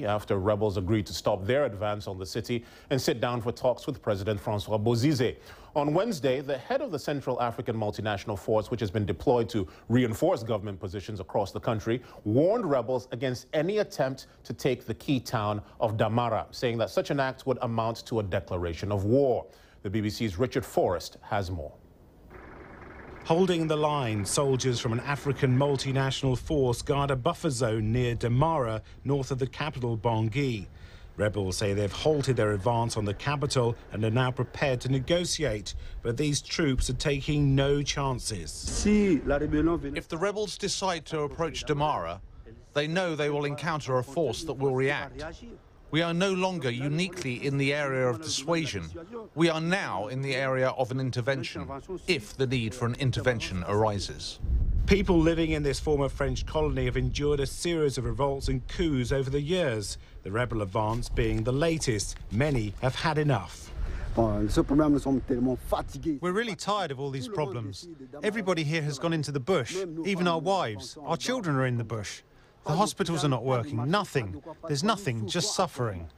Mali after rebels agreed to stop their advance on the city and sit down for talks with President Francois Bozize. On Wednesday, the head of the Central African Multinational Force, which has been deployed to reinforce government positions across the country, warned rebels against any attempt to take the key town of Damara, saying that such an act would amount to a declaration of war. The BBC's Richard Forrest has more. Holding the line, soldiers from an African multinational force guard a buffer zone near Damara, north of the capital, Bangui. Rebels say they've halted their advance on the capital and are now prepared to negotiate, but these troops are taking no chances. If the rebels decide to approach Damara, they know they will encounter a force that will react. We are no longer uniquely in the area of dissuasion. We are now in the area of an intervention, if the need for an intervention arises. People living in this former French colony have endured a series of revolts and coups over the years, the rebel advance being the latest. Many have had enough. We're really tired of all these problems. Everybody here has gone into the bush, even our wives. Our children are in the bush. The hospitals are not working, nothing. There's nothing, just suffering.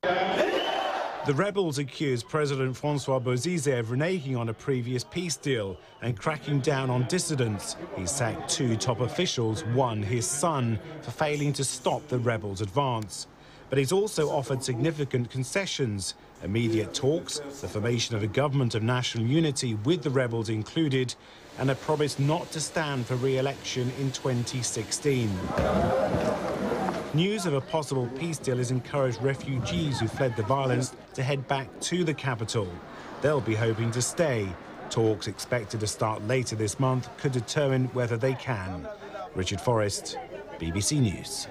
The rebels accuse President Francois Bozize of reneging on a previous peace deal and cracking down on dissidents. He sacked 2 top officials, one his son, for failing to stop the rebels' advance. But he's also offered significant concessions, immediate talks, the formation of a government of national unity with the rebels included, and a promise not to stand for re-election in 2016. News of a possible peace deal has encouraged refugees who fled the violence to head back to the capital. They'll be hoping to stay. Talks expected to start later this month could determine whether they can. Richard Forrest, BBC News.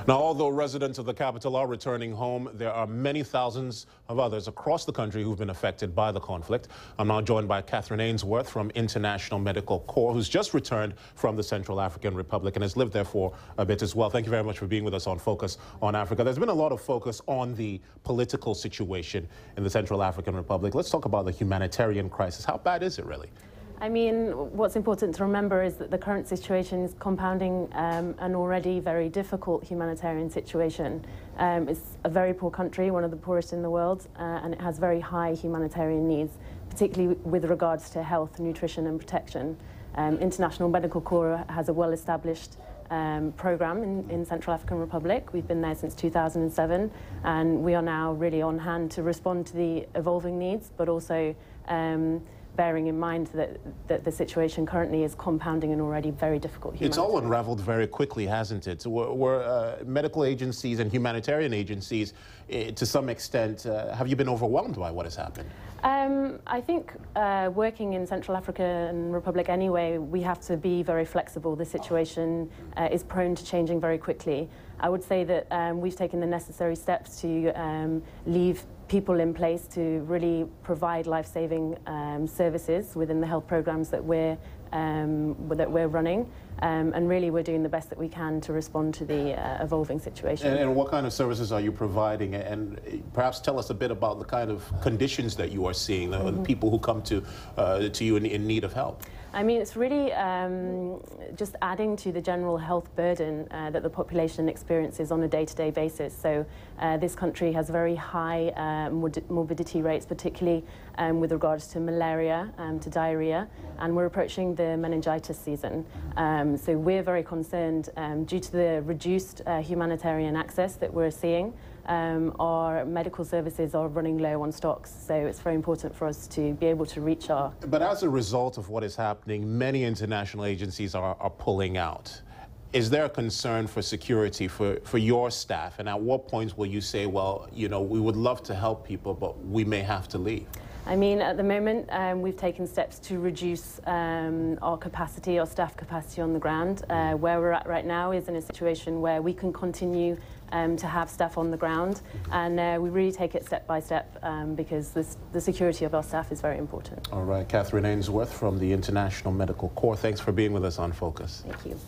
Now, although residents of the capital are returning home, there are many thousands of others across the country who've been affected by the conflict. I'm now joined by Catherine Ainsworth from International Medical Corps, who's just returned from the Central African Republic and has lived there for a bit as well. Thank you very much for being with us on Focus on Africa. There's been a lot of focus on the political situation in the Central African Republic. Let's talk about the humanitarian crisis. How bad is it really? I mean, what's important to remember is that the current situation is compounding an already very difficult humanitarian situation. It's a very poor country, one of the poorest in the world, and it has very high humanitarian needs, particularly with regards to health, nutrition and protection. International Medical Corps has a well-established program in Central African Republic. We've been there since 2007, and we are now really on hand to respond to the evolving needs, but also bearing in mind that the situation currently is compounding an already very difficult humanitarian. It's all unraveled very quickly, hasn't it? Were medical agencies and humanitarian agencies, to some extent, have you been overwhelmed by what has happened? I think working in Central African Republic anyway, we have to be very flexible. The situation is prone to changing very quickly. I would say that we've taken the necessary steps to leave people in place to really provide life-saving services within the health programs that we're running, and really we're doing the best that we can to respond to the evolving situation. And what kind of services are you providing? And perhaps tell us a bit about the kind of conditions that you are seeing, the people who come to you in need of help. I mean, it's really just adding to the general health burden that the population experiences on a day-to-day basis. So this country has very high morbidity rates, particularly with regards to malaria, to diarrhea, and we're approaching the meningitis season. So we're very concerned due to the reduced humanitarian access that we're seeing. Our medical services are running low on stocks, so it's very important for us to be able to reach our... But as a result of what is happening, many international agencies are pulling out. Is there a concern for security for your staff? And at what points will you say, well, you know, we would love to help people, but we may have to leave? I mean, at the moment, we've taken steps to reduce our capacity, our staff capacity on the ground. Where we're at right now is in a situation where we can continue to have staff on the ground, and we really take it step by step because the security of our staff is very important. All right, Catherine Ainsworth from the International Medical Corps, thanks for being with us on Focus. Thank you.